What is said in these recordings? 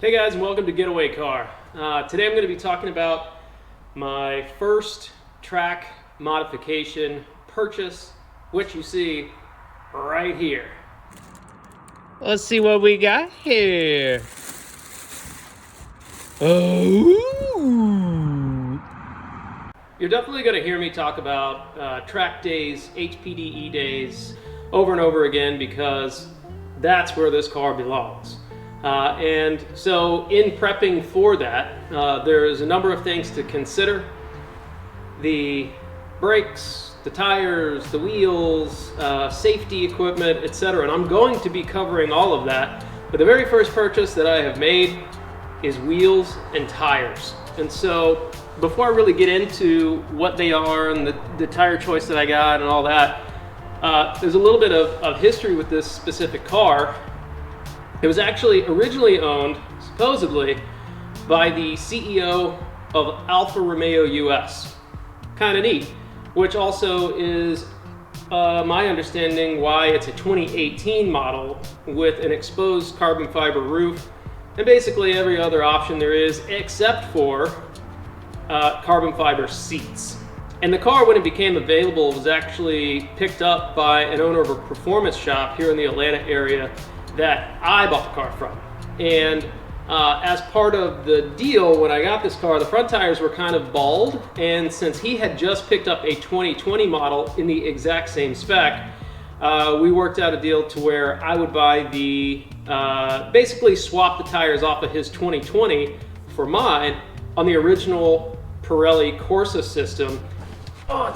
Hey guys, and welcome to Getaway Car. Today I'm going to be talking about my first track modification purchase, which you see right here. Let's see what we got here. Oh! You're definitely going to hear me talk about track days, HPDE days, over and over again because that's where this car belongs. And so in prepping for that, there's a number of things to consider. The brakes, the tires, the wheels, safety equipment, etc. And I'm going to be covering all of that. But the very first purchase that I have made is wheels and tires. And so before I really get into what they are and the tire choice that I got and all that, there's a little bit of history with this specific car. It was actually originally owned, supposedly, by the CEO of Alfa Romeo US. Kind of neat, which also is my understanding why it's a 2018 model with an exposed carbon fiber roof and basically every other option there is except for carbon fiber seats. And the car, when it became available, was actually picked up by an owner of a performance shop here in the Atlanta area that I bought the car from. And as part of the deal, when I got this car, the front tires were kind of bald, and since he had just picked up a 2020 model in the exact same spec, we worked out a deal to where I would buy the, basically swap the tires off of his 2020 for mine on the original Pirelli Corsa system. Oh,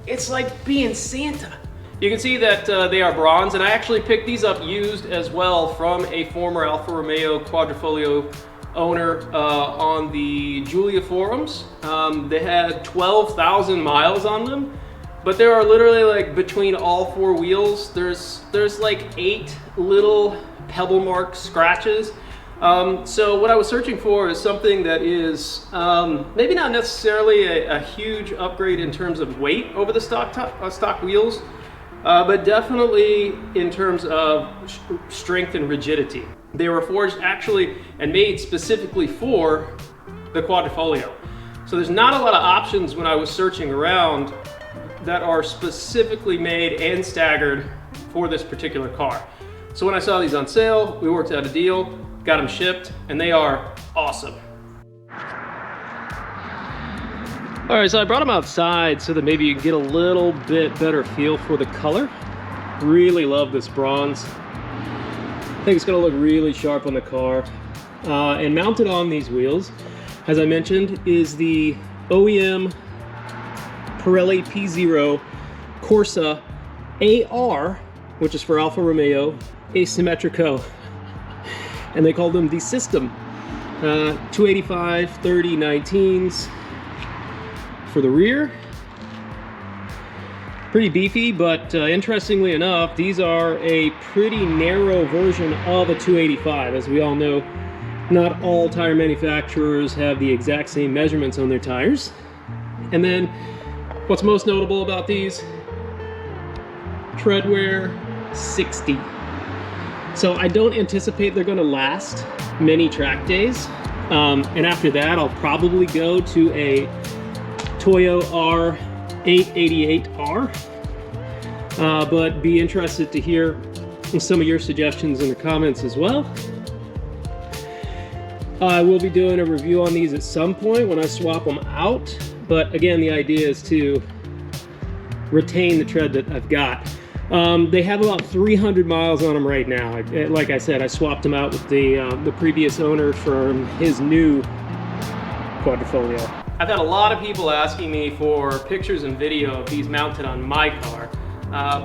it's like being Santa. You can see that they are bronze, and I actually picked these up used as well from a former Alfa Romeo Quadrifoglio owner on the Giulia forums. They had 12,000 miles on them, but there are literally, like, between all four wheels, there's like 8 little pebble mark scratches. So what I was searching for is something that is maybe not necessarily a huge upgrade in terms of weight over the stock wheels, but definitely in terms of strength and rigidity. They were forged actually and made specifically for the Quadrifoglio. So there's not a lot of options when I was searching around that are specifically made and staggered for this particular car. So when I saw these on sale, we worked out a deal, got them shipped, and they are awesome. All right, so I brought them outside so that maybe you can get a little bit better feel for the color. Really love this bronze. I think it's gonna look really sharp on the car. And mounted on these wheels, as I mentioned, is the OEM Pirelli Pzero Corsa AR, which is for Alfa Romeo, Asimmetrico. And they call them the system. 285, 30, 19s. For the rear, pretty beefy, but interestingly enough, these are a pretty narrow version of a 285. As we all know, not all tire manufacturers have the exact same measurements on their tires. And then what's most notable about these, treadwear 60. So I don't anticipate they're going to last many track days, and after that I'll probably go to a Toyo R888R, but be interested to hear some of your suggestions in the comments as well. I will be doing a review on these at some point when I swap them out, but again, the idea is to retain the tread that I've got. They have about 300 miles on them right now. Like I said, I swapped them out with the previous owner from his new Quadrifoglio. I've had a lot of people asking me for pictures and video of these mounted on my car,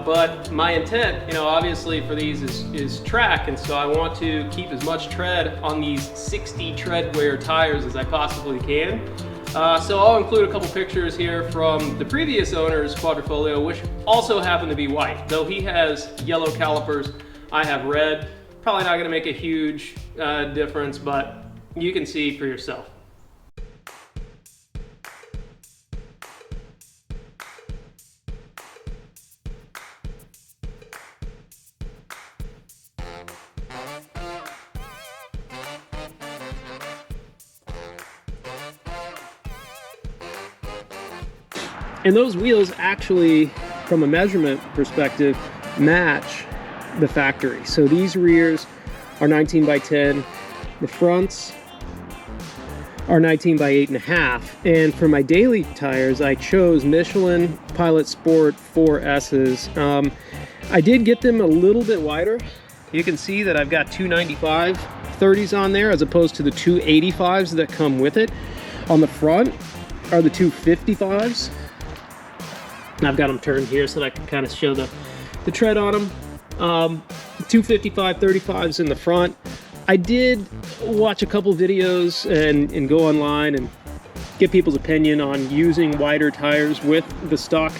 but my intent, obviously for these is track, and so I want to keep as much tread on these 60 treadwear tires as I possibly can. So I'll include a couple pictures here from the previous owner's Quadrifoglio, which also happen to be white. Though he has yellow calipers, I have red. Probably not going to make a huge difference, but you can see for yourself. And those wheels actually, from a measurement perspective, match the factory. So these rears are 19 by 10, the fronts are 19 by 8.5. And for my daily tires, I chose Michelin Pilot Sport 4S's. I did get them a little bit wider. You can see that I've got 295 30s on there as opposed to the 285s that come with it. On the front are the 255s. I've got them turned here so that I can kind of show the tread on them. 255 35s in the front. I did watch a couple videos and go online and get people's opinion on using wider tires with the stock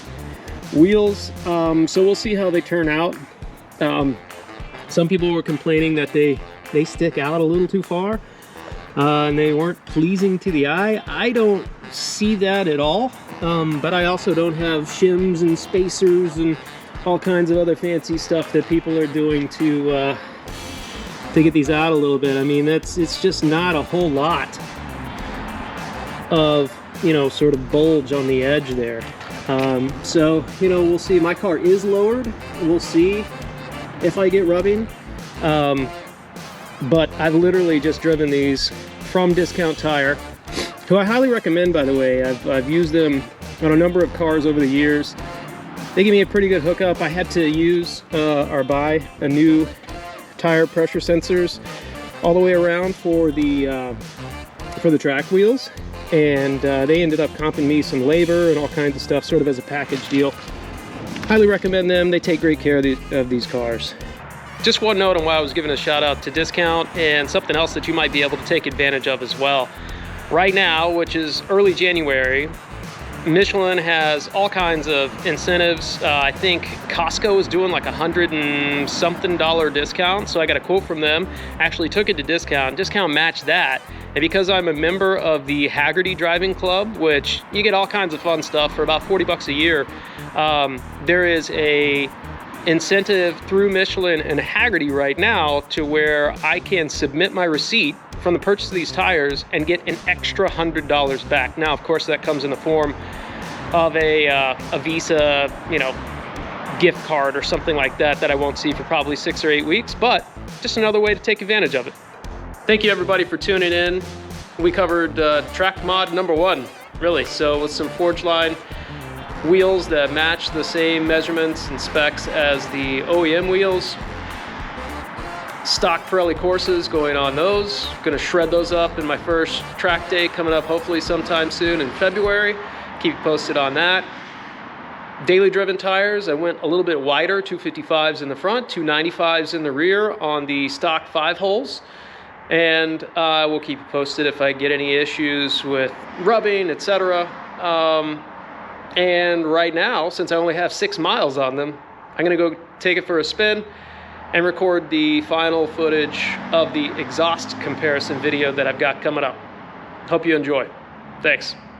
wheels. So we'll see how they turn out. Some people were complaining that they stick out a little too far and they weren't pleasing to the eye. I don't see that at all, but I also don't have shims and spacers and all kinds of other fancy stuff that people are doing to get these out a little bit. I mean, it's just not a whole lot of, you know, sort of bulge on the edge there. So, you know, we'll see. My car is lowered. We'll see if I get rubbing. But I've literally just driven these from Discount Tire, who I highly recommend, by the way. I've used them on a number of cars over the years. They give me a pretty good hookup. I had to use or buy a new tire pressure sensors all the way around for the track wheels, and they ended up comping me some labor and all kinds of stuff, sort of as a package deal. Highly recommend them. They take great care of these cars. Just one note on why I was giving a shout out to Discount, and something else that you might be able to take advantage of as well. Right now, which is early January, Michelin has all kinds of incentives. I think Costco is doing like $100 and something discount. So I got a quote from them, actually took it to Discount. Discount matched that. And because I'm a member of the Haggerty Driving Club, which you get all kinds of fun stuff for about 40 bucks a year, there is a incentive through Michelin and Haggerty right now to where I can submit my receipt from the purchase of these tires and get an extra $100 back. Now, of course, that comes in the form of a Visa, you know, gift card or something like that I won't see for probably 6 or 8 weeks, but just another way to take advantage of it. Thank you everybody for tuning in. We covered track mod number 1, really. So with some Forgeline wheels that match the same measurements and specs as the OEM wheels. Stock Pirelli Corsas going on those. Gonna shred those up in my first track day coming up hopefully sometime soon in February. Keep you posted on that. Daily driven tires, I went a little bit wider, 255s in the front, 295s in the rear on the stock 5 holes. And we'll keep you posted if I get any issues with rubbing, etc. And right now, since I only have 6 miles on them, I'm gonna go take it for a spin and record the final footage of the exhaust comparison video that I've got coming up. Hope you enjoy. Thanks.